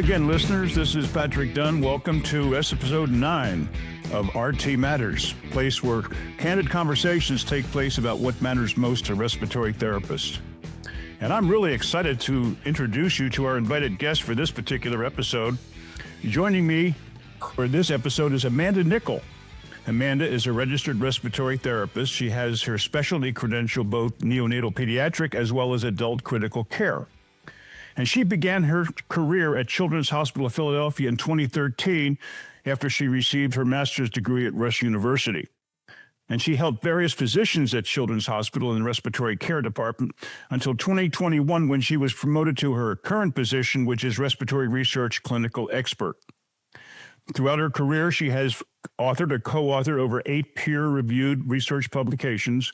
again, listeners. This is Patrick Dunne. Welcome to episode 9 of RTMatters, a place where candid conversations take place about what matters most to respiratory therapists. And I'm really excited to introduce you to our invited guest for this particular episode. Joining me for this episode is Amanda Nickel. Amanda is a registered respiratory therapist. She has her specialty credential, both neonatal pediatric as well as adult critical care. And she began her career at Children's Hospital of Philadelphia in 2013 after she received her master's degree at Rush University. And she held various positions at Children's Hospital in the respiratory care department until 2021 when she was promoted to her current position, which is Respiratory Research Clinical Expert. Throughout her career, she has authored or co-authored over 8 peer-reviewed research publications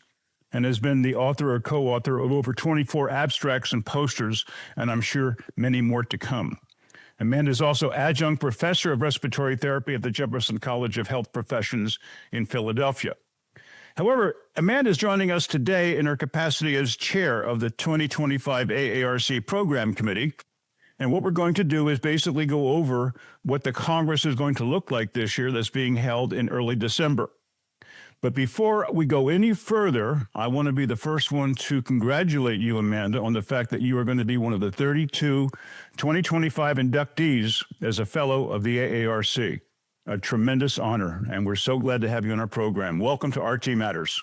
and has been the author or co-author of over 24 abstracts and posters, and I'm sure many more to come. Amanda is also adjunct professor of respiratory therapy at the Jefferson College of Health Professions in Philadelphia. However, Amanda is joining us today in her capacity as chair of the 2025 AARC Program Committee. And what we're going to do is basically go over what the Congress is going to look like this year that's being held in early December. But before we go any further, I want to be the first one to congratulate you, Amanda, on the fact that you are going to be one of the 32 2025 inductees as a fellow of the AARC. A tremendous honor, and we're so glad to have you on our program. Welcome to RTMatters.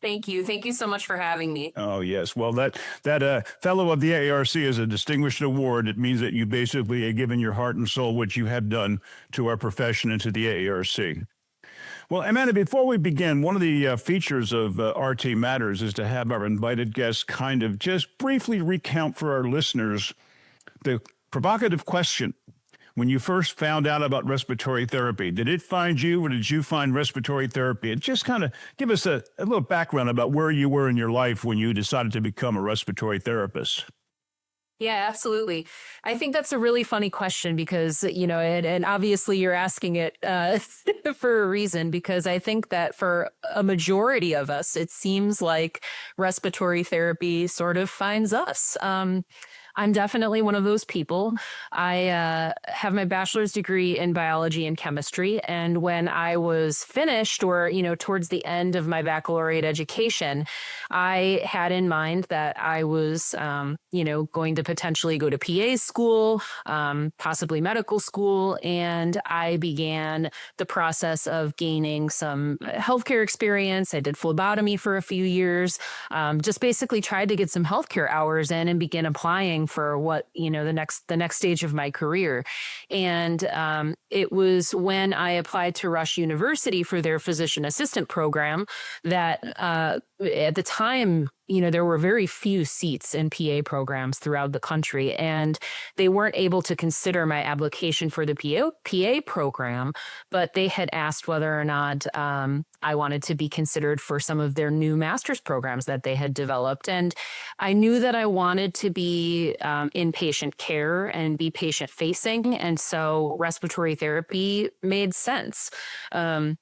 Thank you. Thank you so much for having me. Oh, yes. Well, that fellow of the AARC is a distinguished award. It means that you basically have given your heart and soul, which you have done, to our profession and to the AARC. Well, Amanda, before we begin, one of the features of RTMatters is to have our invited guests kind of just briefly recount for our listeners the provocative question. When you first found out about respiratory therapy, did it find you or did you find respiratory therapy? And just kind of give us a little background about where you were in your life when you decided to become a respiratory therapist. Yeah, absolutely. I think that's a really funny question because, and obviously you're asking it for a reason, because I think that for a majority of us, it seems like respiratory therapy sort of finds us. I'm definitely one of those people. I have my bachelor's degree in biology and chemistry. And when I was finished or, towards the end of my baccalaureate education, I had in mind that I was, going to potentially go to PA school, possibly medical school. And I began the process of gaining some healthcare experience. I did phlebotomy for a few years, just basically tried to get some healthcare hours in and begin applying for what, the next stage of my career. And it was when I applied to Rush University for their physician assistant program that at the time, there were very few seats in PA programs throughout the country, and they weren't able to consider my application for the PA program, but they had asked whether or not I wanted to be considered for some of their new master's programs that they had developed. And I knew that I wanted to be in patient care and be patient facing. And so respiratory therapy made sense. And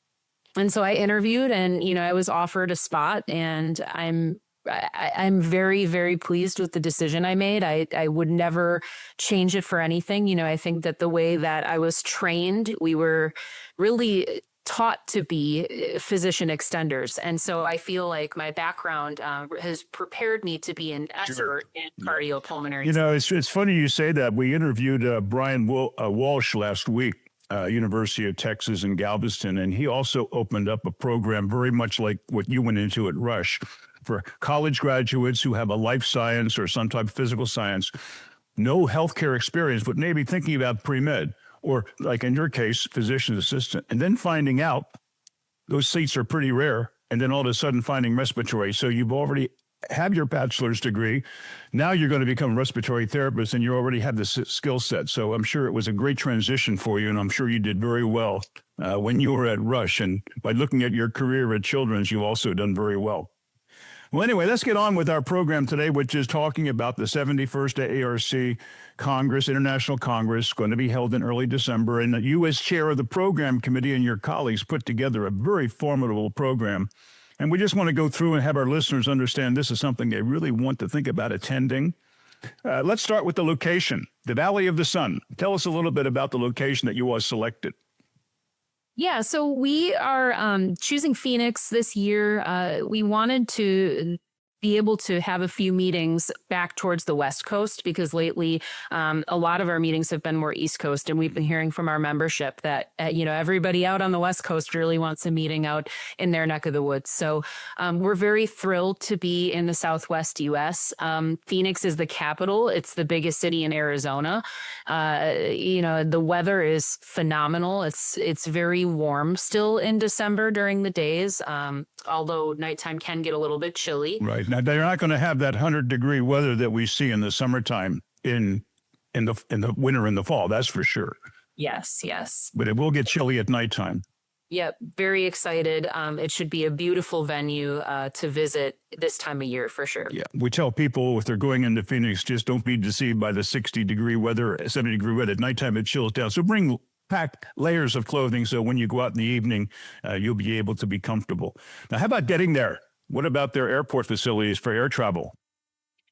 so I interviewed and, I was offered a spot, and I'm very, very pleased with the decision I made. I would never change it for anything. I think that the way that I was trained, we were really taught to be physician extenders. And so I feel like my background has prepared me to be an expert in cardiopulmonary. It's funny you say that. We interviewed Brian Walsh last week. University of Texas in Galveston, and he also opened up a program very much like what you went into at Rush for college graduates who have a life science or some type of physical science, no healthcare experience, but maybe thinking about pre-med or, like in your case, physician assistant, and then finding out those seats are pretty rare, and then all of a sudden finding respiratory. So you've already have your bachelor's degree. Now you're going to become a respiratory therapist and you already have the skill set. So I'm sure it was a great transition for you. And I'm sure you did very well when you were at Rush. And by looking at your career at Children's, you've also done very well. Well, anyway, let's get on with our program today, which is talking about the 71st AARC Congress, International Congress, going to be held in early December. And you, as chair of the program committee, and your colleagues put together a very formidable program. And we just want to go through and have our listeners understand this is something they really want to think about attending. Let's start with the location, the Valley of the Sun. Tell us a little bit about the location that you was selected. Yeah, so we are choosing Phoenix this year. We wanted to be able to have a few meetings back towards the West Coast because lately a lot of our meetings have been more East Coast, and we've been hearing from our membership that everybody out on the West Coast really wants a meeting out in their neck of the woods. So we're very thrilled to be in the Southwest U.S. Phoenix is the capital. It's the biggest city in Arizona. The weather is phenomenal. It's very warm still in December during the days, although nighttime can get a little bit chilly. Right. Now, they're not going to have that 100-degree weather that we see in the summertime in the winter and the fall. That's for sure. Yes, yes. But it will get chilly at nighttime. Yep. Very excited. It should be a beautiful venue to visit this time of year for sure. Yeah. We tell people if they're going into Phoenix, just don't be deceived by the 60-degree weather, 70-degree weather. At nighttime, it chills down. So pack layers of clothing so when you go out in the evening, you'll be able to be comfortable. Now, how about getting there? What about their airport facilities for air travel?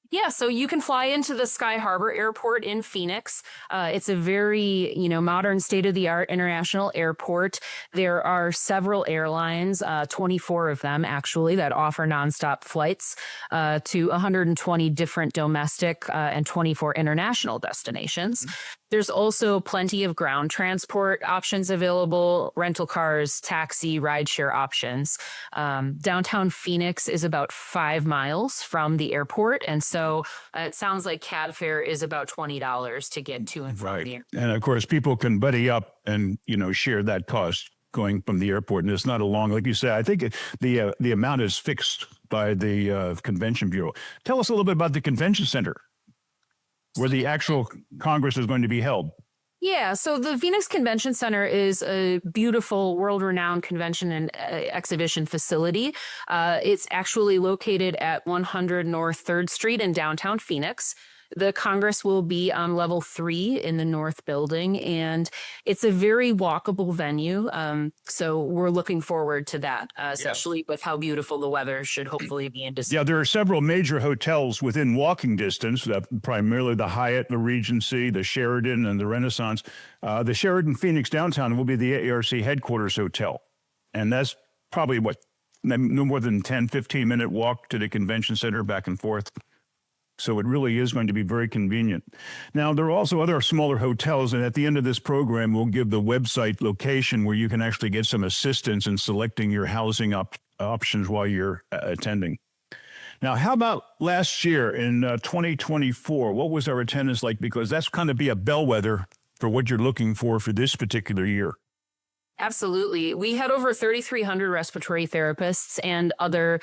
Yeah, so you can fly into the Sky Harbor Airport in Phoenix. It's a very, modern state-of-the-art international airport. There are several airlines, 24 of them actually, that offer nonstop flights to 120 different domestic and 24 international destinations. There's also plenty of ground transport options available, rental cars, taxi, rideshare options. Downtown Phoenix is about 5 miles from the airport. And so it sounds like cab fare is about $20 to get to and from the airport. And of course, people can buddy up and, share that cost going from the airport. And it's not a long, like you said, I think the amount is fixed by the Convention Bureau. Tell us a little bit about the Convention Center, where the actual Congress is going to be held. Yeah, so the Phoenix Convention Center is a beautiful, world-renowned convention and exhibition facility. It's actually located at 100 North 3rd Street in downtown Phoenix. The Congress will be on level 3 in the North Building, and it's a very walkable venue. So we're looking forward to that, especially with how beautiful the weather should hopefully be in December. Yeah, there are several major hotels within walking distance, primarily the Hyatt, the Regency, the Sheraton, and the Renaissance. The Sheraton Phoenix downtown will be the AARC headquarters hotel, and that's probably, no more than 10, 15-minute walk to the convention center back and forth. So it really is going to be very convenient. Now, there are also other smaller hotels, and at the end of this program, we'll give the website location where you can actually get some assistance in selecting your housing options while you're attending. Now, how about last year in 2024? What was our attendance like? Because that's kind of be a bellwether for what you're looking for this particular year. Absolutely. We had over 3,300 respiratory therapists and other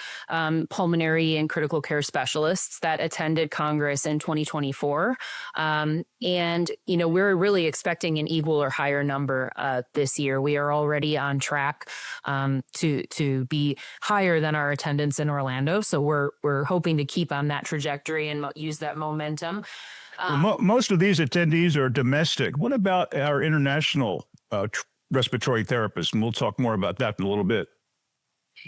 pulmonary and critical care specialists that attended Congress in 2024. We're really expecting an equal or higher number this year. We are already on track to be higher than our attendance in Orlando. So we're hoping to keep on that trajectory and use that momentum. Most of these attendees are domestic. What about our international respiratory therapists? And we'll talk more about that in a little bit.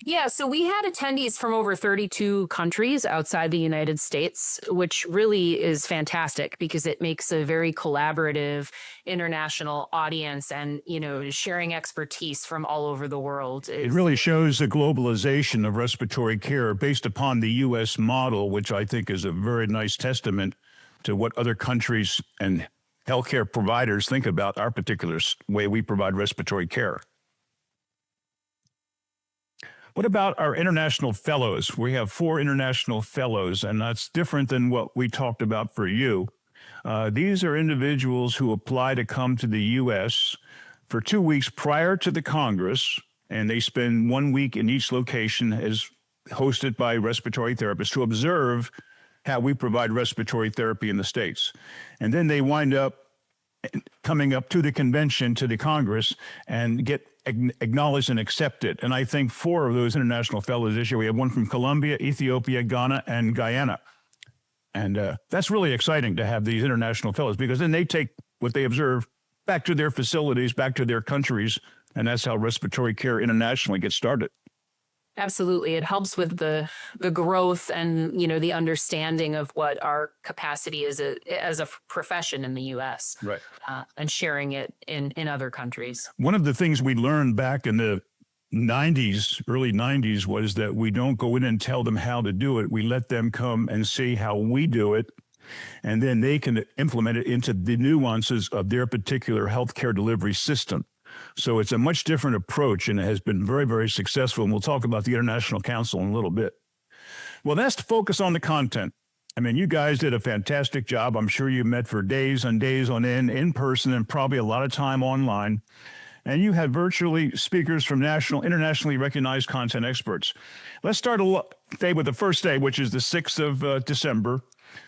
Yeah, so we had attendees from over 32 countries outside the United States, which really is fantastic because it makes a very collaborative international audience and, sharing expertise from all over the world. It really shows the globalization of respiratory care based upon the U.S. model, which I think is a very nice testament to what other countries and healthcare providers think about our particular way we provide respiratory care. What about our international fellows? We have 4 international fellows, and that's different than what we talked about for you. These are individuals who apply to come to the U.S. for 2 weeks prior to the Congress, and they spend 1 week in each location as hosted by respiratory therapists to observe how we provide respiratory therapy in the States. And then they wind up coming up to the convention, to the Congress, and get acknowledged and accepted. And I think 4 of those international fellows this year, we have one from Colombia, Ethiopia, Ghana, and Guyana. And that's really exciting to have these international fellows because then they take what they observe back to their facilities, back to their countries, and that's how respiratory care internationally gets started. Absolutely. It helps with the growth and, the understanding of what our capacity is as a profession in the US. Right. And sharing it in other countries. One of the things we learned back in the 90s, early 90s, was that we don't go in and tell them how to do it. We let them come and see how we do it, and then they can implement it into the nuances of their particular healthcare delivery system. So it's a much different approach, and it has been very, very successful. And we'll talk about the International Council in a little bit. Well, that's to focus on the content. I mean, you guys did a fantastic job. I'm sure you met for days and days on end, in person, and probably a lot of time online. And you had virtually speakers from internationally recognized content experts. Let's start today with the first day, which is the 6th of December.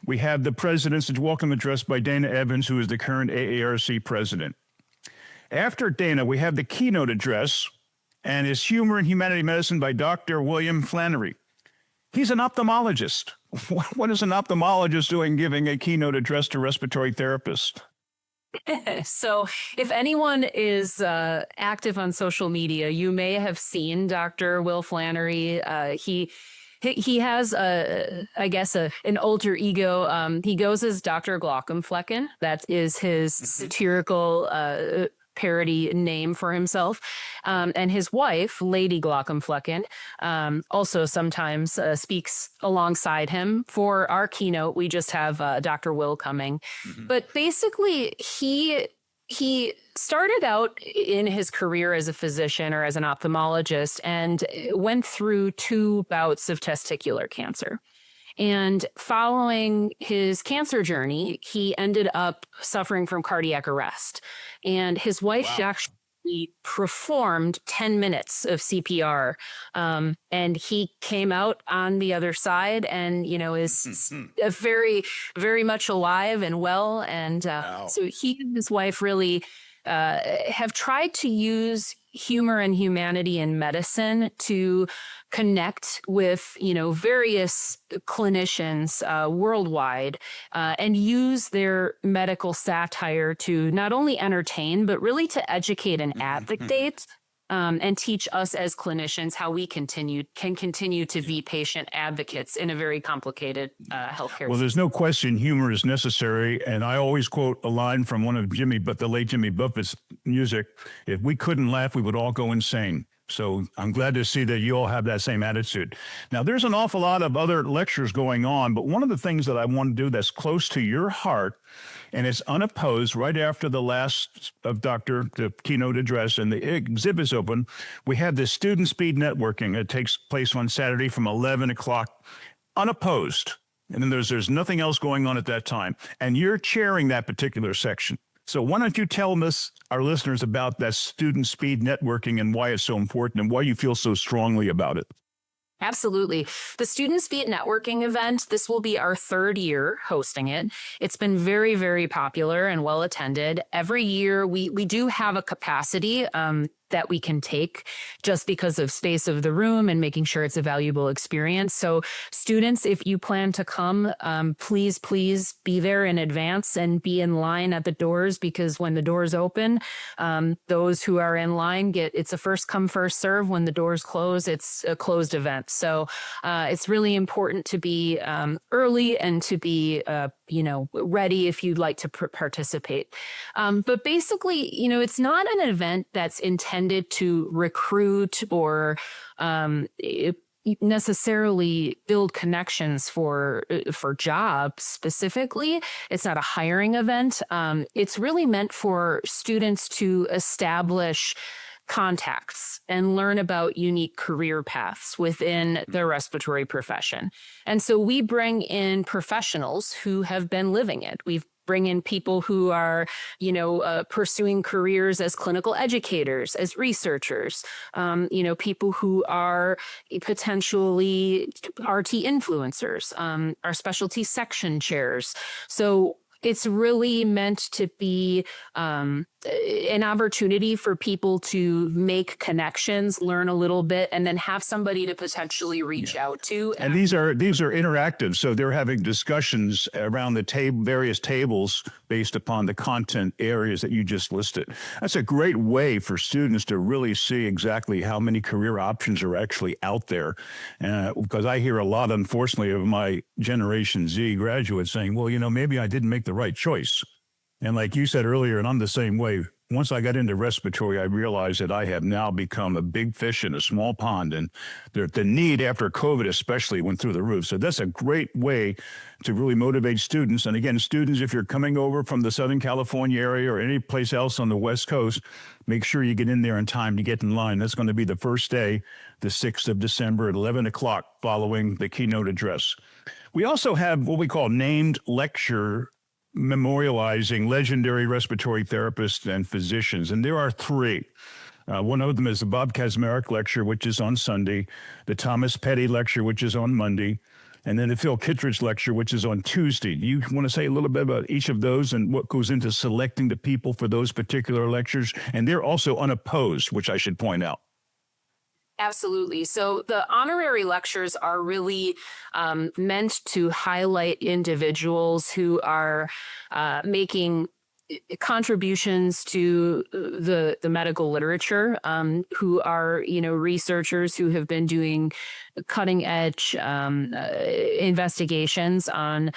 We have the president's welcome address by Dana Evans, who is the current AARC president. After Dana, we have the keynote address, and it's Humor and Humanity Medicine by Dr. William Flannery. He's an ophthalmologist. What is an ophthalmologist doing giving a keynote address to respiratory therapists? So if anyone is active on social media, you may have seen Dr. Will Flannery. He has, an alter ego. He goes as Dr. Glaucomflecken. That is his satirical parody name for himself. And his wife, Lady Glaucomflecken, also sometimes speaks alongside him. For our keynote, we just have Dr. Will coming. But basically, he started out in his career as a physician or as an ophthalmologist and went through 2 bouts of testicular cancer. And following his cancer journey, he ended up suffering from cardiac arrest. And his wife actually performed 10 minutes of CPR. And he came out on the other side and, is very, very much alive and well. And so he and his wife really have tried to use humor and humanity in medicine to connect with, various clinicians worldwide and use their medical satire to not only entertain, but really to educate and advocate and teach us as clinicians how we can continue to be patient advocates in a very complicated healthcare. Well, there's no question humor is necessary. And I always quote a line from one of the late Jimmy Buffett's music. If we couldn't laugh, we would all go insane. So I'm glad to see that you all have that same attitude. Now, there's an awful lot of other lectures going on, but one of the things that I want to do that's close to your heart, and it's unopposed right after the last of the keynote address and the exhibit's open, we have this student speed networking. It takes place on Saturday from 11 o'clock, unopposed. And then there's nothing else going on at that time. And you're chairing that particular section. So why don't you tell us, our listeners, about that student speed networking and why it's so important and why you feel so strongly about it? Absolutely. The Student Speed Networking event, this will be our 3rd year hosting it. It's been very, very popular and well attended. Every year we do have a capacity that we can take just because of space of the room and making sure it's a valuable experience. So students, if you plan to come, please be there in advance and be in line at the doors, because when the doors open, those who are in line it's a first come, first serve. When the doors close, it's a closed event. So it's really important to be early and to be ready if you'd like to participate. But basically, it's not an event that's intended to recruit or necessarily build connections for jobs specifically. It's not a hiring event. It's really meant for students to establish contacts and learn about unique career paths within the respiratory profession. And so we bring in professionals who have been living it. We bring in people who are, pursuing careers as clinical educators, as researchers, people who are potentially RT influencers, our specialty section chairs. So It's really meant to be an opportunity for people to make connections, learn a little bit, and then have somebody to potentially reach out to. And these are interactive, so they're having discussions around the various tables based upon the content areas that you just listed. That's a great way for students to really see exactly how many career options are actually out there. Because I hear a lot, unfortunately, of my Generation Z graduates saying, well, maybe I didn't make the right choice. And like you said earlier, and I'm the same way, once I got into respiratory, I realized that I have now become a big fish in a small pond, and the need after COVID especially went through the roof. So that's a great way to really motivate students. And again, students, if you're coming over from the Southern California area or any place else on the West Coast, make sure you get in there in time to get in line. That's going to be the first day, the 6th of December at 11 o'clock following the keynote address. We also have what we call named lecture memorializing legendary respiratory therapists and physicians. And there are 3. One of them is the Bob Kaczmarek Lecture, which is on Sunday, the Thomas Petty Lecture, which is on Monday, and then the Phil Kittredge Lecture, which is on Tuesday. Do you want to say a little bit about each of those and what goes into selecting the people for those particular lectures? And they're also unopposed, which I should point out. Absolutely. So the honorary lectures are really meant to highlight individuals who are making contributions to the medical literature, who are, researchers who have been doing cutting edge investigations on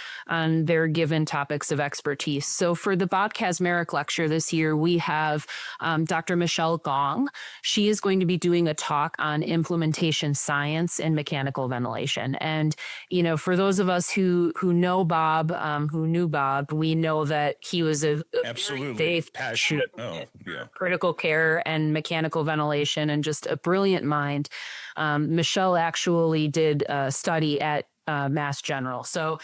their given topics of expertise. So for the Bob Kaczmarek Lecture this year, we have Dr. Michelle Gong. She is going to be doing a talk on implementation science and mechanical ventilation. And, for those of us who know Bob, who knew Bob, we know that he was a absolutely passionate, critical care and mechanical ventilation, and just a brilliant mind. Michelle actually did a study at Mass General. So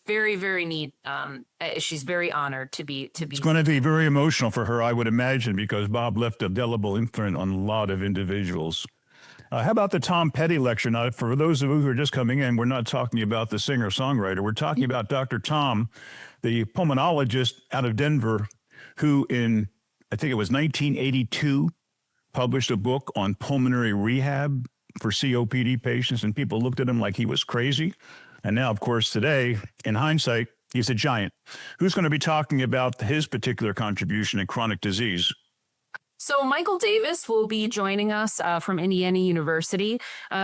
very, very neat. She's very honored to be. It's going to be very emotional for her, I would imagine, because Bob left a indelible imprint on a lot of individuals. How about the Tom Petty Lecture? Now, for those of you who are just coming in, we're not talking about the singer-songwriter. We're talking about Dr. Tom, the pulmonologist out of Denver, who I think it was 1982, published a book on pulmonary rehab for COPD patients, and people looked at him like he was crazy. And now, of course, today, in hindsight, he's a giant. Who's going to be talking about his particular contribution in chronic disease? So Michael Davis will be joining us from Indiana University.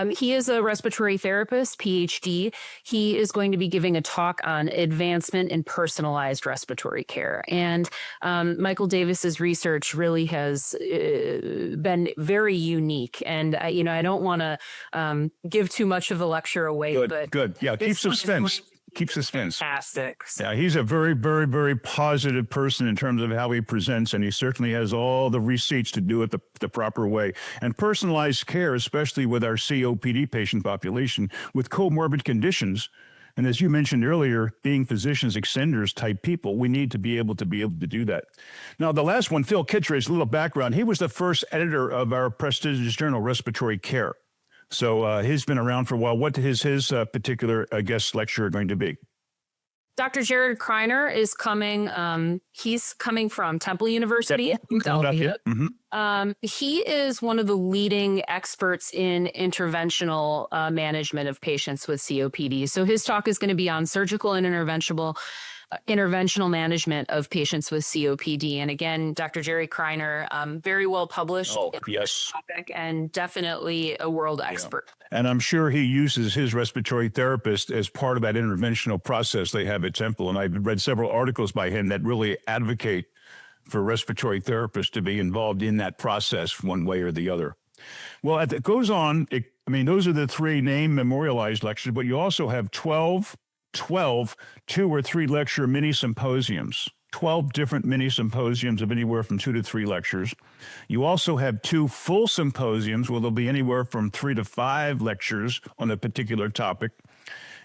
He is a respiratory therapist, PhD. He is going to be giving a talk on advancement in personalized respiratory care. And Michael Davis's research really has been very unique. And, I don't want to give too much of the lecture away. Good. Yeah, keep suspense. Keep suspense. Fantastic. Yeah, he's a very, very, very positive person in terms of how he presents, and he certainly has all the receipts to do it the proper way. And personalized care, especially with our COPD patient population with comorbid conditions, and as you mentioned earlier, being physicians extenders type people, we need to be able to do that. Now, the last one, Phil Kittredge, a little background. He was the first editor of our prestigious journal, Respiratory Care. So he's been around for a while. What is his particular guest lecture going to be? Dr. Jared Kreiner is coming. He's coming from Temple University. He is one of the leading experts in interventional management of patients with COPD. So his talk is going to be on surgical and interventional management of patients with COPD. And again, Dr. Jerry Kreiner, very well published topic, and definitely a world expert. And I'm sure he uses his respiratory therapist as part of that interventional process they have at Temple. And I've read several articles by him that really advocate for respiratory therapists to be involved in that process one way or the other. Well, it goes on. Those are the 3 named memorialized lectures, but you also have 12 2 or 3 lecture mini symposiums, 12 different mini symposiums of anywhere from 2 to 3 lectures. You also have 2 full symposiums where there'll be anywhere from 3 to 5 lectures on a particular topic.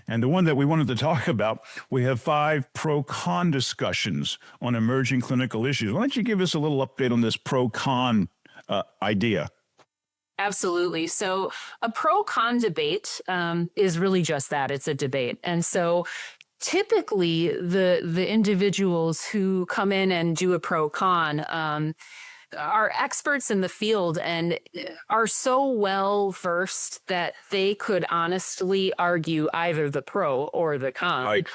And the one that we wanted to talk about, we have 5 pro-con discussions on emerging clinical issues. Why don't you give us a little update on this pro-con idea? Absolutely. So a pro-con debate is really just that. It's a debate. And so typically the individuals who come in and do a pro con are experts in the field and are so well versed that they could honestly argue either the pro or the con. Right.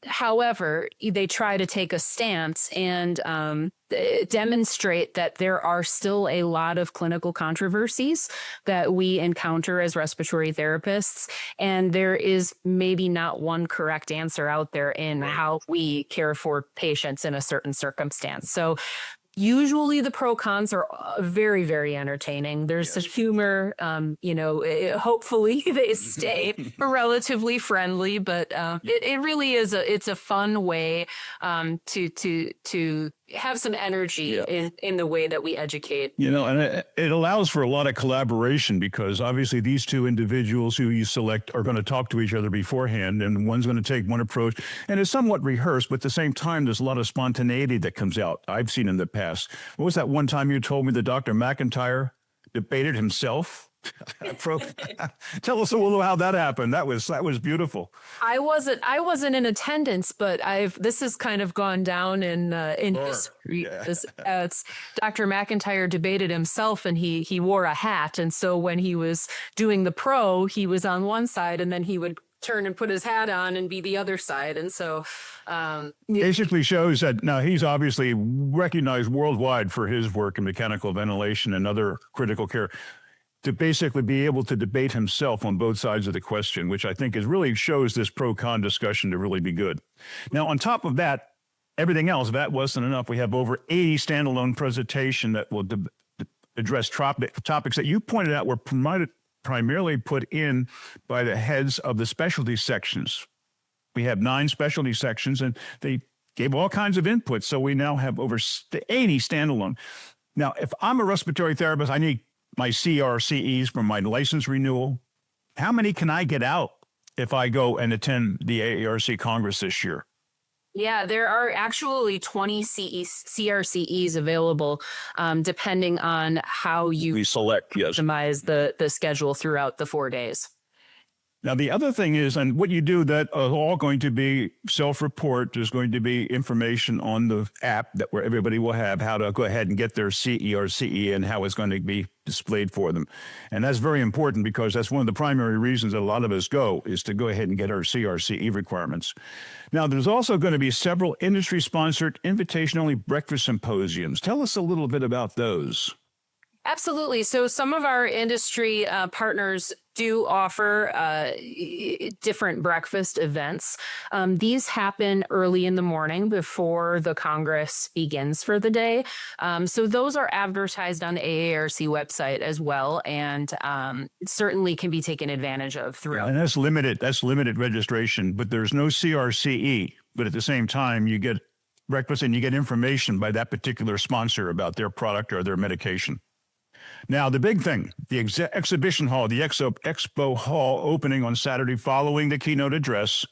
However, they try to take a stance and demonstrate that there are still a lot of clinical controversies that we encounter as respiratory therapists, and there is maybe not one correct answer out there in how we care for patients in a certain circumstance. So usually the pro cons are very, very entertaining. There's some humor, hopefully they stay relatively friendly, but it really is it's a fun way to have some energy in the way that we educate. And it allows for a lot of collaboration because obviously these two individuals who you select are going to talk to each other beforehand, and one's going to take one approach, and it's somewhat rehearsed, but at the same time, there's a lot of spontaneity that comes out. I've seen in the past. What was that one time you told me that Dr. McIntyre debated himself? Tell us a little how that happened. That was beautiful. I wasn't in attendance, but this has kind of gone down in history. It's Dr. McIntyre debated himself, and he wore a hat, and so when he was doing the pro, he was on one side, and then he would turn and put his hat on and be the other side, and so basically shows that now he's obviously recognized worldwide for his work in mechanical ventilation and other critical care, to basically be able to debate himself on both sides of the question, which I think really shows this pro-con discussion to really be good. Now, on top of that, everything else, that wasn't enough. We have over 80 standalone presentation that will address topics that you pointed out were primarily put in by the heads of the specialty sections. We have 9 specialty sections, and they gave all kinds of input. So we now have over 80 standalone. Now, if I'm a respiratory therapist, I need my CRCEs from my license renewal. How many can I get out if I go and attend the AARC Congress this year? Yeah, there are actually 20 CRCEs available, depending on how you optimize the schedule throughout the 4 days. Now, the other thing is, and what you do, that are all going to be self-report. There's going to be information on the app where everybody will have how to go ahead and get their CE or CE and how it's going to be displayed for them. And that's very important because that's one of the primary reasons that a lot of us go is to go ahead and get our CRCE requirements. Now, there's also going to be several industry-sponsored invitation-only breakfast symposiums. Tell us a little bit about those. Absolutely. So some of our industry partners do offer different breakfast events. These happen early in the morning before the Congress begins for the day. So those are advertised on the AARC website as well, and certainly can be taken advantage of throughout. And that's limited registration, but there's no CRCE. But at the same time, you get breakfast and you get information by that particular sponsor about their product or their medication. Now, the big thing, the exhibition hall, the Expo Hall opening on Saturday following the keynote address.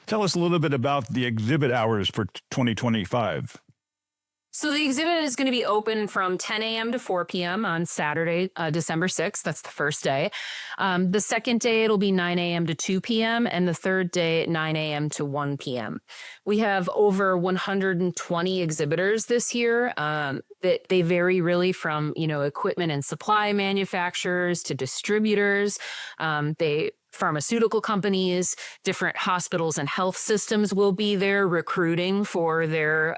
Tell us a little bit about the exhibit hours for 2025. So the exhibit is going to be open from 10 a.m. to 4 p.m. on Saturday, December 6th. That's the first day. The second day, it'll be 9 a.m. to 2 p.m. and the third day, 9 a.m. to 1 p.m. We have over 120 exhibitors this year. They vary really from, equipment and supply manufacturers to distributors. Pharmaceutical companies, different hospitals and health systems will be there recruiting for their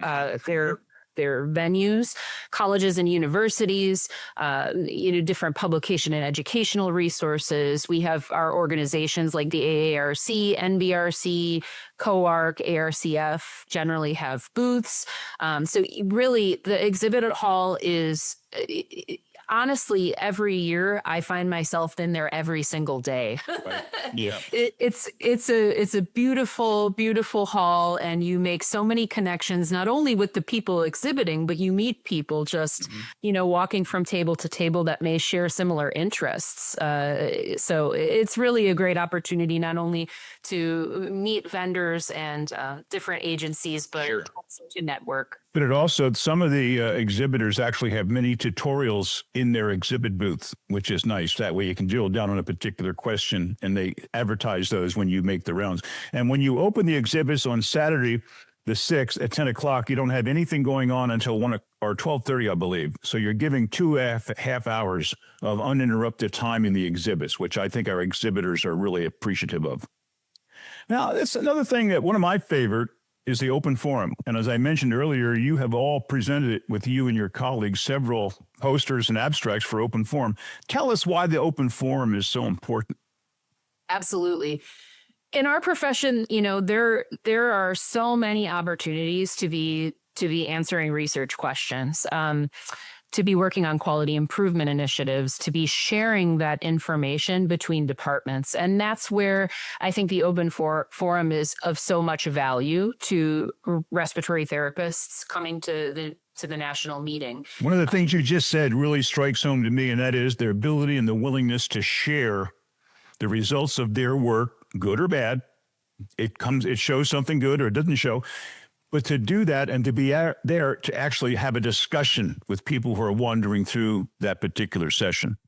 venues, colleges and universities, different publication and educational resources. We have our organizations like the AARC, NBRC, COARC, ARCF generally have booths. So really the exhibit hall is honestly, every year I find myself in there every single day. Right. Yeah. It's a beautiful, beautiful hall, and you make so many connections, not only with the people exhibiting, but you meet people just, walking from table to table that may share similar interests. So it's really a great opportunity not only to meet vendors and different agencies, but also to network. But it also, some of the exhibitors actually have many tutorials in their exhibit booth, which is nice. That way you can drill down on a particular question, and they advertise those when you make the rounds. And when you open the exhibits on Saturday, the 6th at 10 o'clock, you don't have anything going on until 1 or 12:30, I believe. So you're giving 2.5 hours of uninterrupted time in the exhibits, which I think our exhibitors are really appreciative of. Now, that's another thing that one of my favorite is the open forum. And as I mentioned earlier, you have all presented it with you and your colleagues, several posters and abstracts for open forum. Tell us why the open forum is so important. Absolutely. In our profession, there are so many opportunities to be answering research questions, to be working on quality improvement initiatives, to be sharing that information between departments. And that's where I think the open forum is of so much value to respiratory therapists coming to the national meeting. One of the things you just said really strikes home to me, and that is their ability and the willingness to share the results of their work, good or bad. It shows something good or it doesn't show. But to do that and to be there to actually have a discussion with people who are wandering through that particular session.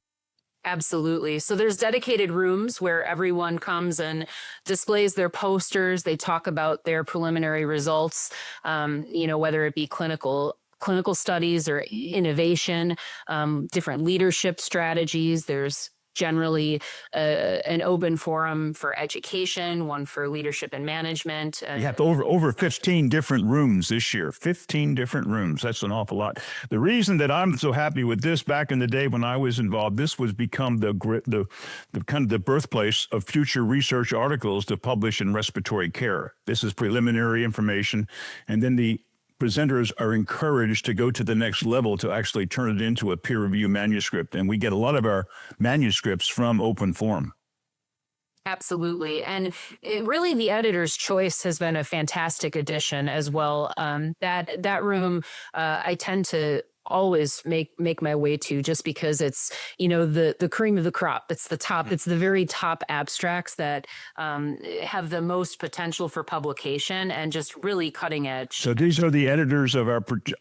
Absolutely. So there's dedicated rooms where everyone comes and displays their posters. They talk about their preliminary results, whether it be clinical studies or innovation, different leadership strategies. There's generally an open forum for education, one for leadership and management. You have over 15 different rooms this year, 15 different rooms. That's an awful lot. The reason that I'm so happy with this, back in the day when I was involved, this was become the kind of the birthplace of future research articles to publish in respiratory care. This is preliminary information. And then the presenters are encouraged to go to the next level to actually turn it into a peer review manuscript. And we get a lot of our manuscripts from open forum. Absolutely. And really the editor's choice has been a fantastic addition as well. That room, I tend to always make my way to, just because it's, the cream of the crop. It's the very top abstracts that have the most potential for publication and just really cutting edge. So these are the editors of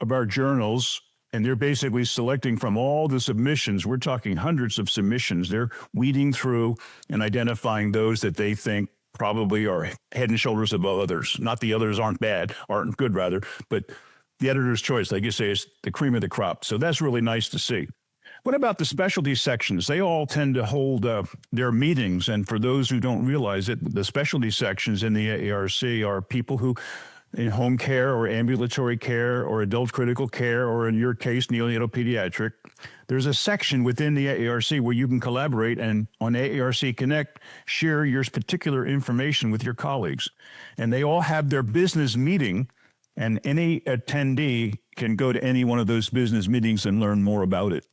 our journals, and they're basically selecting from all the submissions. We're talking hundreds of submissions. They're weeding through and identifying those that they think probably are head and shoulders above others. Not the others aren't good rather, but the editor's choice, like you say, is the cream of the crop. So that's really nice to see. What about the specialty sections? They all tend to hold their meetings. And for those who don't realize it, the specialty sections in the AARC are people who, in home care or ambulatory care or adult critical care, or in your case, neonatal pediatric, there's a section within the AARC where you can collaborate and on AARC Connect, share your particular information with your colleagues. And they all have their business meeting, and any attendee can go to any one of those business meetings and learn more about it.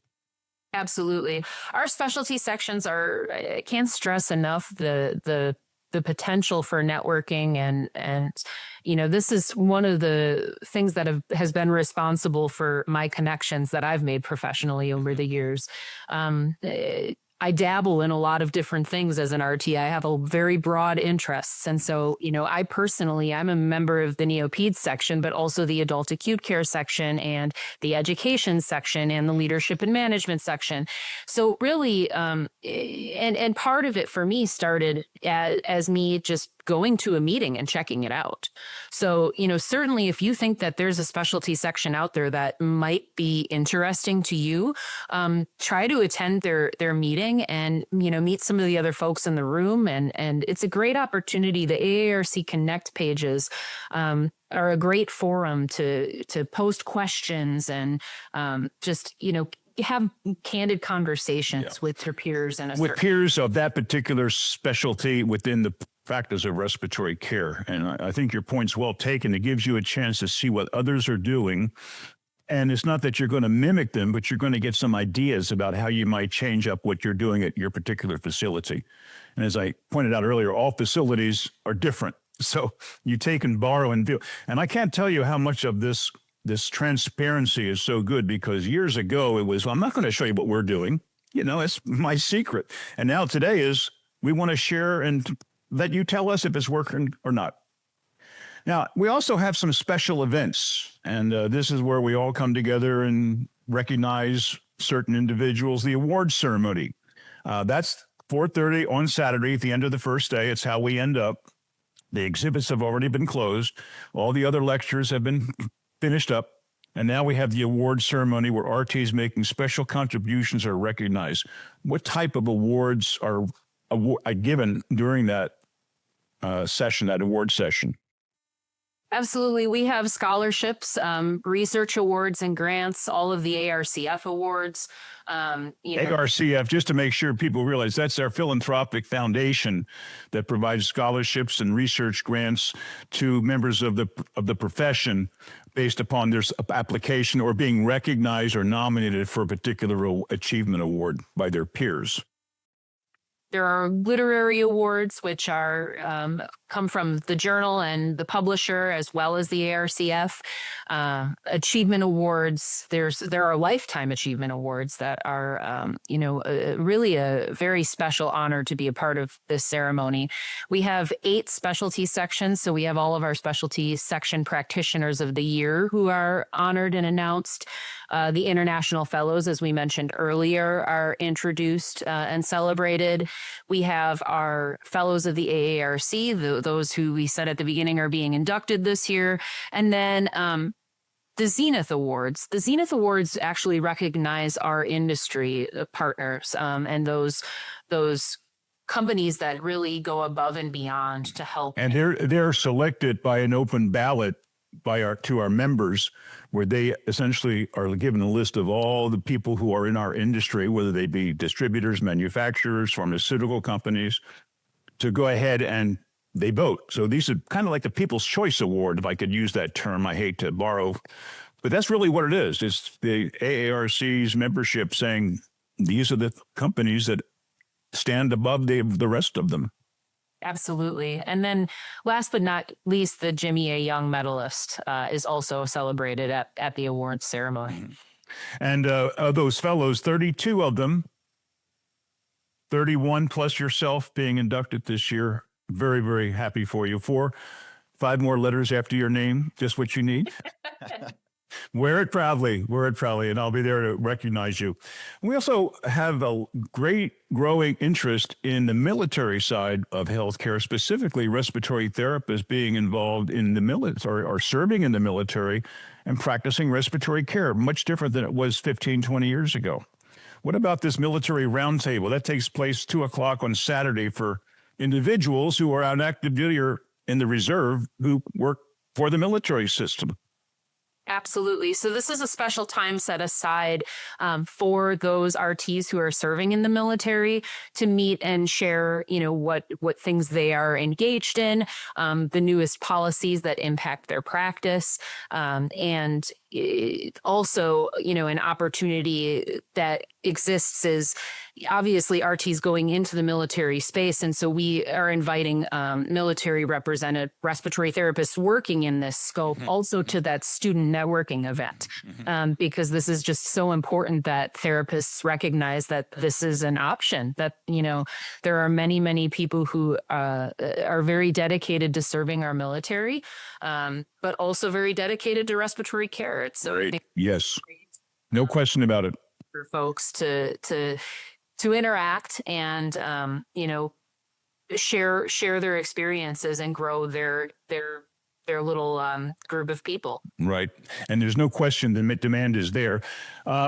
Absolutely. Our specialty sections I can't stress enough the potential for networking, and this is one of the things that has been responsible for my connections that I've made professionally over the years. I dabble in a lot of different things as an RT. I have a very broad interests. And so, I'm a member of the neopeds section, but also the adult acute care section and the education section and the leadership and management section. So really, and part of it for me started as me just going to a meeting and checking it out. So, certainly if you think that there's a specialty section out there that might be interesting to you, try to attend their meeting and, meet some of the other folks in the room. And it's a great opportunity. The AARC Connect pages are a great forum to post questions and just, have candid conversations with your peers and with peers of that particular specialty within the practice of respiratory care. And I think your point's well taken. It gives you a chance to see what others are doing. And it's not that you're going to mimic them, but you're going to get some ideas about how you might change up what you're doing at your particular facility. And as I pointed out earlier, all facilities are different. So you take and borrow and do. And I can't tell you how much of this transparency is so good, because years ago it was, well, I'm not going to show you what we're doing. It's my secret. And now today is, we want to share and let you tell us if it's working or not. Now, we also have some special events, and this is where we all come together and recognize certain individuals. The awards ceremony. That's 4:30 on Saturday at the end of the first day. It's how we end up. The exhibits have already been closed. All the other lectures have been finished up. And now we have the award ceremony where RTs making special contributions are recognized. What type of awards are given during that session, that award session? Absolutely. We have scholarships, research awards and grants, all of the ARCF awards. ARCF, just to make sure people realize, that's our philanthropic foundation that provides scholarships and research grants to members of the profession based upon their application or being recognized or nominated for a particular achievement award by their peers. There are literary awards, which are come from the journal and the publisher, as well as the ARCF. Achievement awards. There are lifetime achievement awards that are, really a very special honor to be a part of this ceremony. We have 8 specialty sections, so we have all of our specialty section practitioners of the year who are honored and announced. The international fellows, as we mentioned earlier, are introduced and celebrated. We have our fellows of the AARC, those who we said at the beginning are being inducted this year. And then the Zenith Awards. The Zenith Awards actually recognize our industry partners and those companies that really go above and beyond to help. And they're selected by an open ballot to our members, where they essentially are given a list of all the people who are in our industry, whether they be distributors, manufacturers, pharmaceutical companies, to go ahead and they vote. So these are kind of like the People's Choice Award, if I could use that term. I hate to borrow, but that's really what it is. It's the AARC's membership saying these are the companies that stand above the rest of them. Absolutely. And then last but not least, the Jimmy A. Young medalist is also celebrated at the awards ceremony. And of those fellows, 32 of them, 31 plus yourself being inducted this year. Very, very happy for you. 5 more letters after your name, just what you need. Wear it proudly, and I'll be there to recognize you. We also have a great growing interest in the military side of healthcare, specifically respiratory therapists being involved in the military or serving in the military and practicing respiratory care, much different than it was 15, 20 years ago. What about this military roundtable? That takes place 2:00 on Saturday for individuals who are on active duty or in the reserve who work for the military system. Absolutely. So this is a special time set aside for those RTs who are serving in the military to meet and share, what things they are engaged in, the newest policies that impact their practice, and also, an opportunity that exists is obviously RTs going into the military space. And so we are inviting military represented respiratory therapists working in this scope also to that student networking event, because this is just so important that therapists recognize that this is an option, that, there are many, many people who are very dedicated to serving our military, but also very dedicated to respiratory care. So right. Yes, no question about it. For folks to interact and share their experiences and grow their little group of people. Right, and there's no question the demand is there.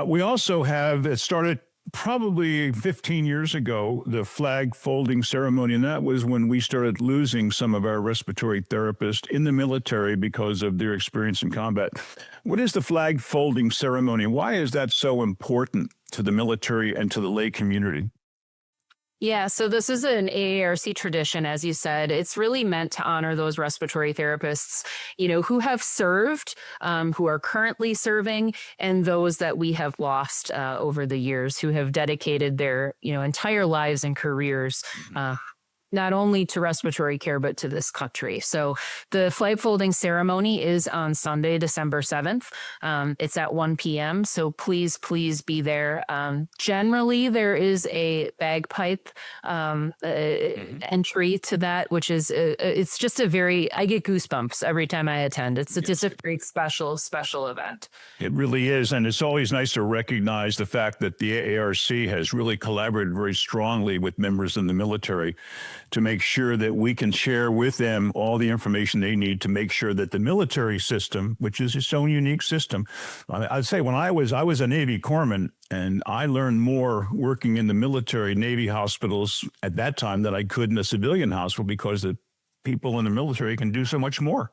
We also have it started probably 15 years ago, the flag folding ceremony, and that was when we started losing some of our respiratory therapists in the military because of their experience in combat. What is the flag folding ceremony? Why is that so important to the military and to the lay community? Yeah, so this is an AARC tradition, as you said. It's really meant to honor those respiratory therapists, who have served, who are currently serving, and those that we have lost over the years, who have dedicated their, entire lives and careers not only to respiratory care, but to this country. So the flag folding ceremony is on Sunday, December 7th. It's at 1 p.m. So please be there. Generally, there is a bagpipe entry to that, which is, it's just I get goosebumps every time I attend. It's just a very special event. It really is. And it's always nice to recognize the fact that the AARC has really collaborated very strongly with members in the military to make sure that we can share with them all the information they need to make sure that the military system, which is its own unique system, I'd say when I was a Navy corpsman, and I learned more working in the military Navy hospitals at that time than I could in a civilian hospital, because the people in the military can do so much more.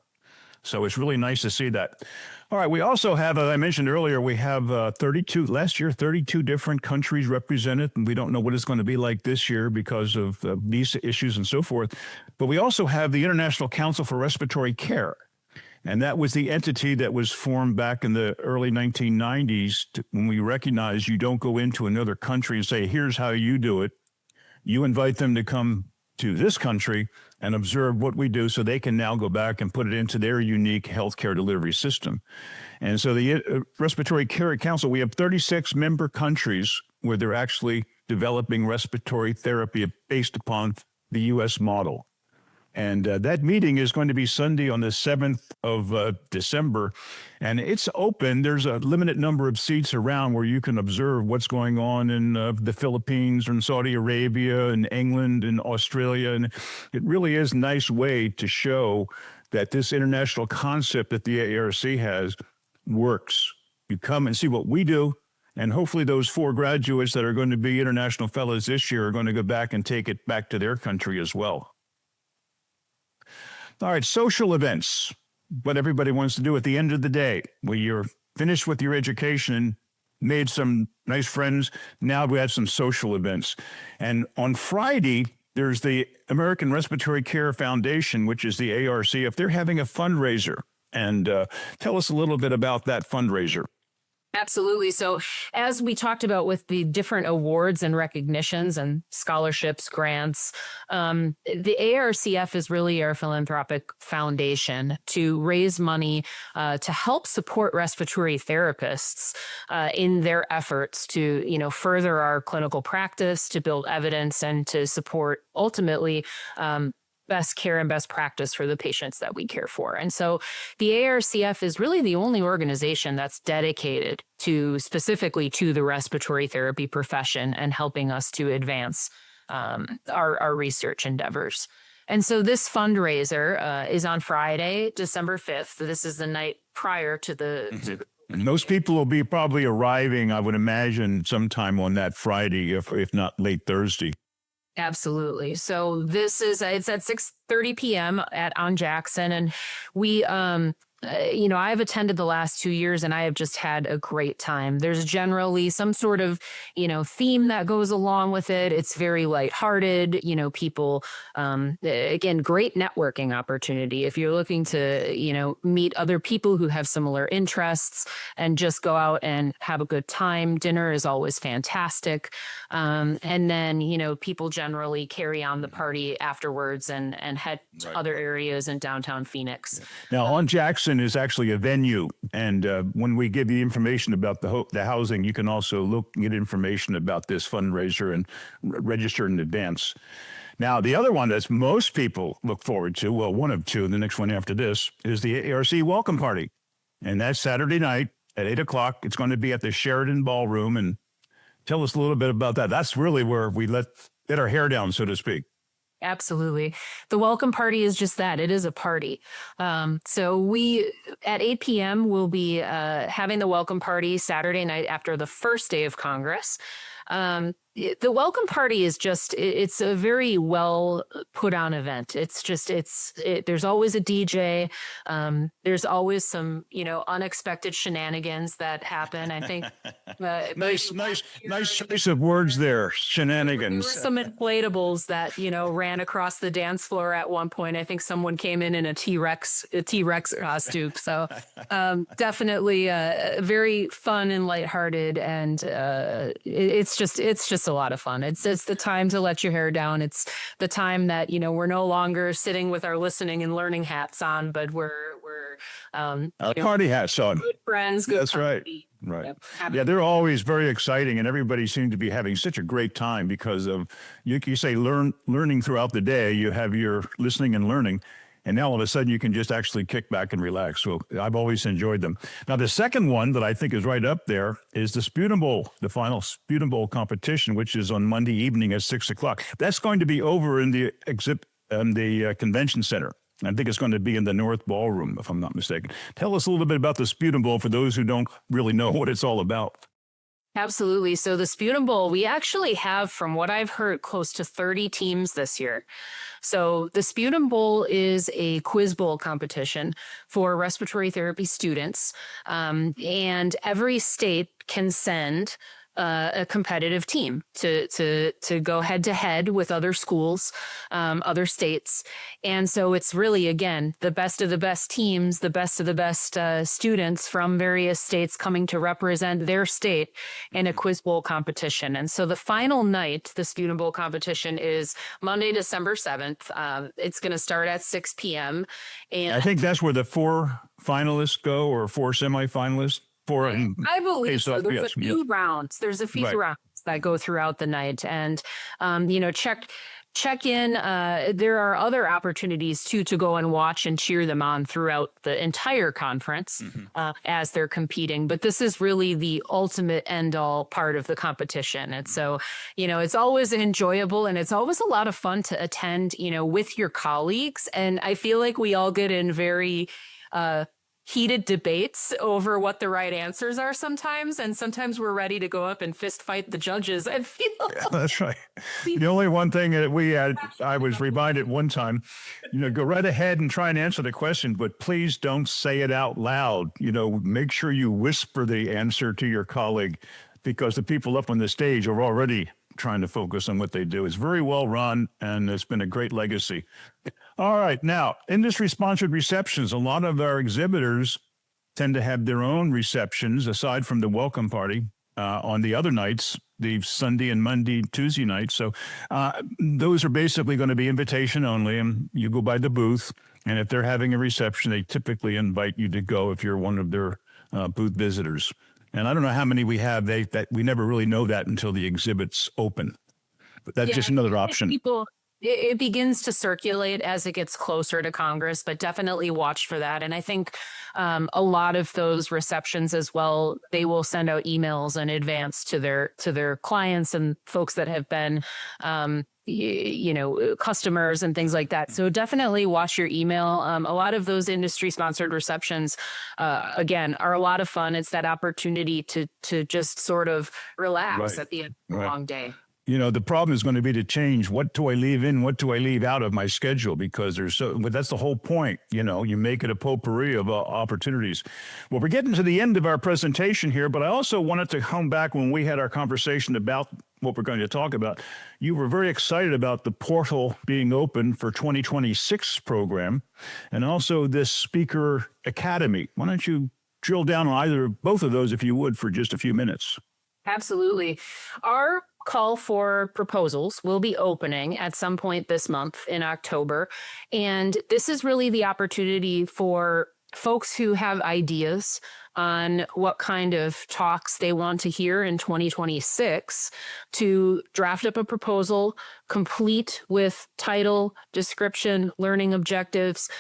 So it's really nice to see that. All right. We also have, as I mentioned earlier, we have 32 different countries represented. And we don't know what it's going to be like this year because of visa issues and so forth. But we also have the International Council for Respiratory Care. And that was the entity that was formed back in the early 1990s when we recognized you don't go into another country and say, here's how you do it. You invite them to come to this country and observe what we do so they can now go back and put it into their unique healthcare delivery system. And so the Respiratory Care Council, we have 36 member countries where they're actually developing respiratory therapy based upon the U.S. model. And that meeting is going to be Sunday on the 7th of December. And it's open. There's a limited number of seats around where you can observe what's going on in the Philippines and Saudi Arabia and England and Australia. And it really is a nice way to show that this international concept that the AARC has works. You come and see what we do. And hopefully those 4 graduates that are going to be international fellows this year are going to go back and take it back to their country as well. All right, social events, what everybody wants to do at the end of the day, where you're finished with your education, made some nice friends, now we have some social events. And on Friday, there's the American Respiratory Care Foundation, which is the ARCF. They're having a fundraiser. And tell us a little bit about that fundraiser. Absolutely. So as we talked about with the different awards and recognitions and scholarships, grants, the ARCF is really our philanthropic foundation to raise money to help support respiratory therapists in their efforts to, further our clinical practice, to build evidence, and to support ultimately best care and best practice for the patients that we care for. And so the ARCF is really the only organization that's dedicated specifically to the respiratory therapy profession and helping us to advance our research endeavors. And so this fundraiser is on Friday, December 5th. This is the night prior to the And most people will be probably arriving, I would imagine, sometime on that Friday, if not late Thursday. Absolutely. So this is, it's at 6:30 p.m. on Jackson. And we, I've attended the last 2 years and I have just had a great time. There's generally some sort of, theme that goes along with it. It's very lighthearted, people, again, great networking opportunity. If you're looking to, meet other people who have similar interests and just go out and have a good time, dinner is always fantastic. And then, people generally carry on the party afterwards and head to other areas in downtown Phoenix. Now on Jackson is actually a venue. And when we give you information about the housing, you can also get information about this fundraiser and register in advance. Now, the other one that most people look forward to, well, one of two, the next one after this, is the AARC Welcome Party. And that's Saturday night at 8 o'clock. It's going to be at the Sheridan Ballroom. And tell us a little bit about that. That's really where we let our hair down, so to speak. Absolutely. The welcome party is just that. It is a party. So we, at 8 p.m., will be having the welcome party Saturday night after the first day of Congress. The welcome party is it's a very well put on event. It's just, there's always a DJ. There's always some, unexpected shenanigans that happen. I think. Nice choice of words there. Shenanigans. There were some inflatables that, ran across the dance floor at one point. I think someone came in a T-Rex costume. So, definitely, very fun and lighthearted. And, it's just just a lot of fun. It's the time to let your hair down. It's the time that, we're no longer sitting with our listening and learning hats on, but we're our party hats on. Good friends, good That's company. right. Yep. Yeah, they're always very exciting, and everybody seems to be having such a great time because of, you say learning throughout the day. You have your listening and learning, and now all of a sudden you can just actually kick back and relax. So I've always enjoyed them. Now, the second one that I think is right up there is the Sputum Bowl, the final Sputum Bowl competition, which is on Monday evening at 6:00. That's going to be over in the convention center. I think it's going to be in the North Ballroom, if I'm not mistaken. Tell us a little bit about the Sputum Bowl for those who don't really know what it's all about. Absolutely. So the Sputum Bowl, we actually have, from what I've heard, close to 30 teams this year. So the Sputum Bowl is a quiz bowl competition for respiratory therapy students. And every state can send a competitive team to go head to head with other schools, other states. And so it's really, again, the best of the best teams, the best of the best students from various states coming to represent their state in a quiz bowl competition. And so the final night, the Sputum Bowl competition is Monday, December 7th. It's going to start at 6 p.m. And I think that's where the 4 finalists go, or 4 semifinalists. I believe so. There's a few rounds. There's a few rounds that go throughout the night, and check in. There are other opportunities too to go and watch and cheer them on throughout the entire conference as they're competing. But this is really the ultimate end all part of the competition, and so it's always enjoyable and it's always a lot of fun to attend. With your colleagues, and I feel like we all get in very heated debates over what the right answers are sometimes. And sometimes we're ready to go up and fist fight the judges. I feel that's right. The only one thing that we had, I was reminded one time, go right ahead and try and answer the question, but please don't say it out loud. Make sure you whisper the answer to your colleague, because the people up on the stage are already trying to focus on what they do. It's very well run, and it's been a great legacy. All right. Now, industry-sponsored receptions. A lot of our exhibitors tend to have their own receptions, aside from the welcome party, on the other nights, the Sunday and Monday, Tuesday nights. So those are basically going to be invitation only, and you go by the booth. And if they're having a reception, they typically invite you to go if you're one of their booth visitors. And I don't know how many we have. That we never really know that until the exhibits open. But that's just another option. It begins to circulate as it gets closer to Congress, but definitely watch for that. And I think a lot of those receptions as well, they will send out emails in advance to their clients and folks that have been customers and things like that. So definitely watch your email. A lot of those industry sponsored receptions, again, are a lot of fun. It's that opportunity to just sort of relax at the end of a long day. The problem is going to be to change. What do I leave in? What do I leave out of my schedule? Because but that's the whole point. You make it a potpourri of opportunities. Well, we're getting to the end of our presentation here, but I also wanted to come back when we had our conversation about what we're going to talk about. You were very excited about the portal being open for 2026 program, and also this Speaker Academy. Why don't you drill down on both of those, if you would, for just a few minutes? Absolutely. Our call for proposals will be opening at some point this month in October. And this is really the opportunity for folks who have ideas on what kind of talks they want to hear in 2026 to draft up a proposal, complete with title, description, learning objectives.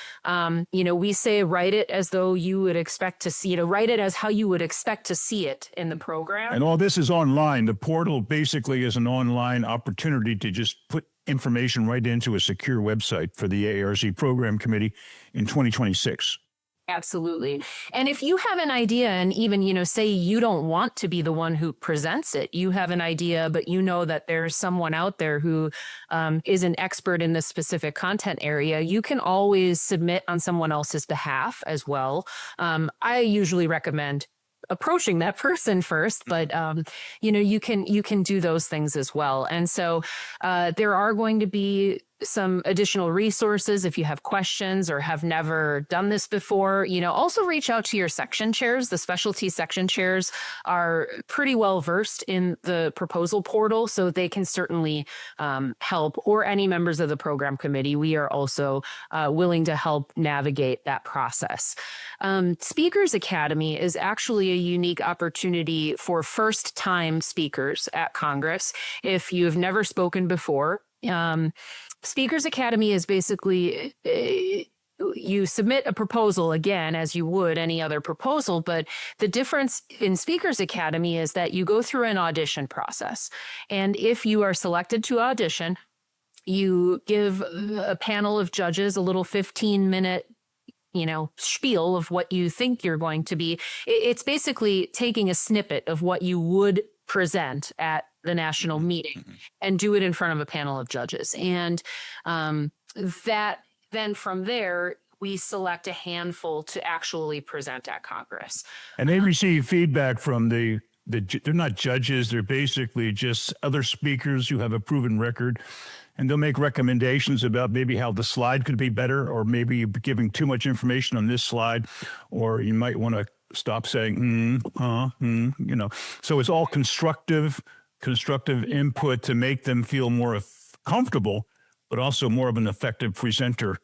We say write it as though you would expect to see it, write it as how you would expect to see it in the program. And all this is online. The portal basically is an online opportunity to just put information right into a secure website for the AARC Program Committee in 2026. Absolutely. And if you have an idea, and even, say you don't want to be the one who presents it, you have an idea, but you know that there's someone out there who is an expert in this specific content area, you can always submit on someone else's behalf as well. I usually recommend approaching that person first, but you can do those things as well. And so there are going to be some additional resources if you have questions or have never done this before. Also reach out to your section chairs. The specialty section chairs are pretty well versed in the proposal portal, so they can certainly help, or any members of the program committee. We are also willing to help navigate that process. Speakers Academy is actually a unique opportunity for first-time speakers at Congress. If you have never spoken before, Speakers Academy is basically you submit a proposal again, as you would any other proposal, but the difference in Speakers Academy is that you go through an audition process. And if you are selected to audition, you give a panel of judges a little 15-minute spiel of what you think you're going to be. It's basically taking a snippet of what you would present at the national meeting and do it in front of a panel of judges. And that then from there, we select a handful to actually present at Congress. And they receive feedback from they're not judges, they're basically just other speakers who have a proven record. And they'll make recommendations about maybe how the slide could be better, or maybe you're giving too much information on this slide, or you might want to stop saying, So it's all constructive input to make them feel more comfortable, but also more of an effective presenter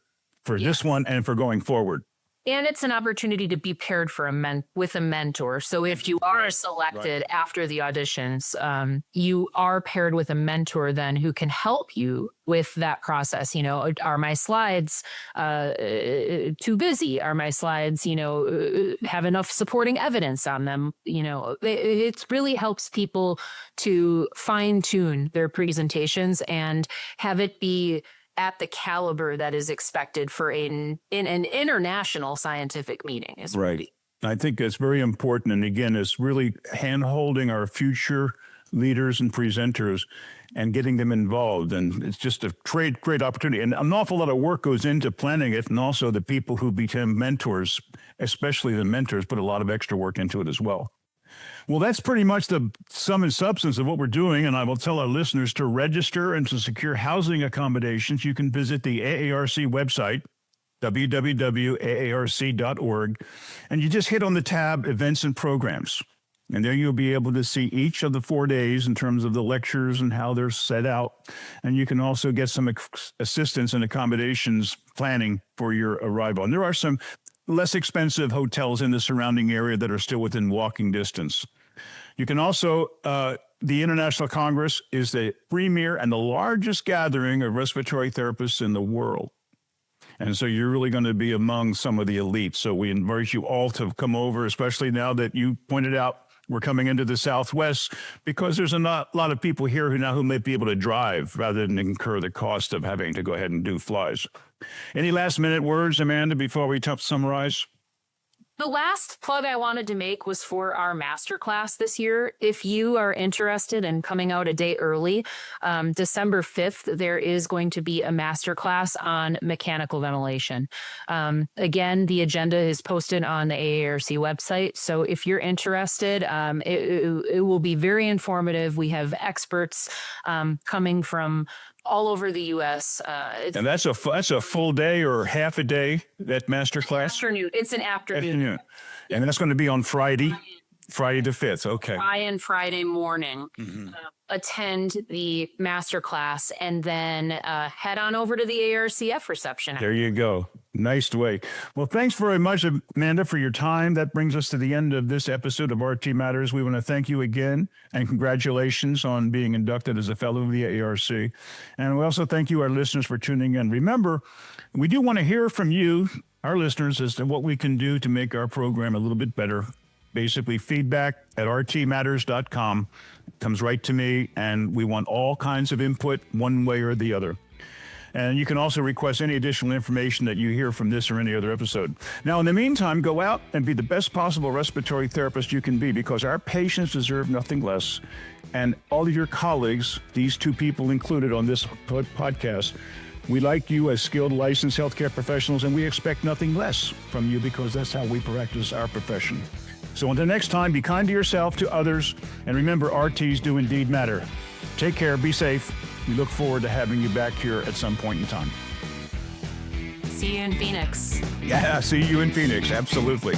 for this one and for going forward. And it's an opportunity to be paired with a mentor. So if you are selected after the auditions, you are paired with a mentor then who can help you with that process. Are my slides too busy? Are my slides, have enough supporting evidence on them? It really helps people to fine tune their presentations and have it be at the caliber that is expected for in an international scientific meeting. Right. I think it's very important. And again, it's really hand-holding our future leaders and presenters and getting them involved. And it's just a great opportunity. And an awful lot of work goes into planning it. And also the people who become mentors, especially the mentors, put a lot of extra work into it as well. Well, that's pretty much the sum and substance of what we're doing, and I will tell our listeners to register and to secure housing accommodations. You can visit the AARC website, www.aarc.org, and you just hit on the tab Events and Programs. And there you'll be able to see each of the 4 days in terms of the lectures and how they're set out. And you can also get some assistance and accommodations planning for your arrival. And there are some less expensive hotels in the surrounding area that are still within walking distance. You can also, the International Congress is the premier and the largest gathering of respiratory therapists in the world. And so you're really going to be among some of the elites. So we invite you all to come over, especially now that you pointed out we're coming into the Southwest, because there's a lot of people here who might be able to drive rather than incur the cost of having to go ahead and do flies. Any last minute words, Amanda, before we summarize? The last plug I wanted to make was for our masterclass this year. If you are interested in coming out a day early, December 5th, there is going to be a masterclass on mechanical ventilation. Again, the agenda is posted on the AARC website. So if you're interested, it will be very informative. We have experts coming from all over the U.S. And that's a full day or half a day, that masterclass? Afternoon. It's an afternoon. And that's going to be on Friday the 5th. Okay. Friday morning. Attend the masterclass and then head on over to the ARCF reception. There you go. Nice way. Well, thanks very much, Amanda, for your time. That brings us to the end of this episode of RT Matters. We want to thank you again and congratulations on being inducted as a fellow of the AARC. And we also thank you, our listeners, for tuning in. Remember, we do want to hear from you, our listeners, as to what we can do to make our program a little bit better. Basically, feedback at rtmatters.com comes right to me, and we want all kinds of input one way or the other. And you can also request any additional information that you hear from this or any other episode. Now, in the meantime, go out and be the best possible respiratory therapist you can be, because our patients deserve nothing less. And all of your colleagues, these two people included on this podcast, we like you as skilled, licensed healthcare professionals, and we expect nothing less from you, because that's how we practice our profession. So until next time, be kind to yourself, to others, and remember, RTs do indeed matter. Take care, be safe. We look forward to having you back here at some point in time. See you in Phoenix. Yeah, see you in Phoenix. Absolutely.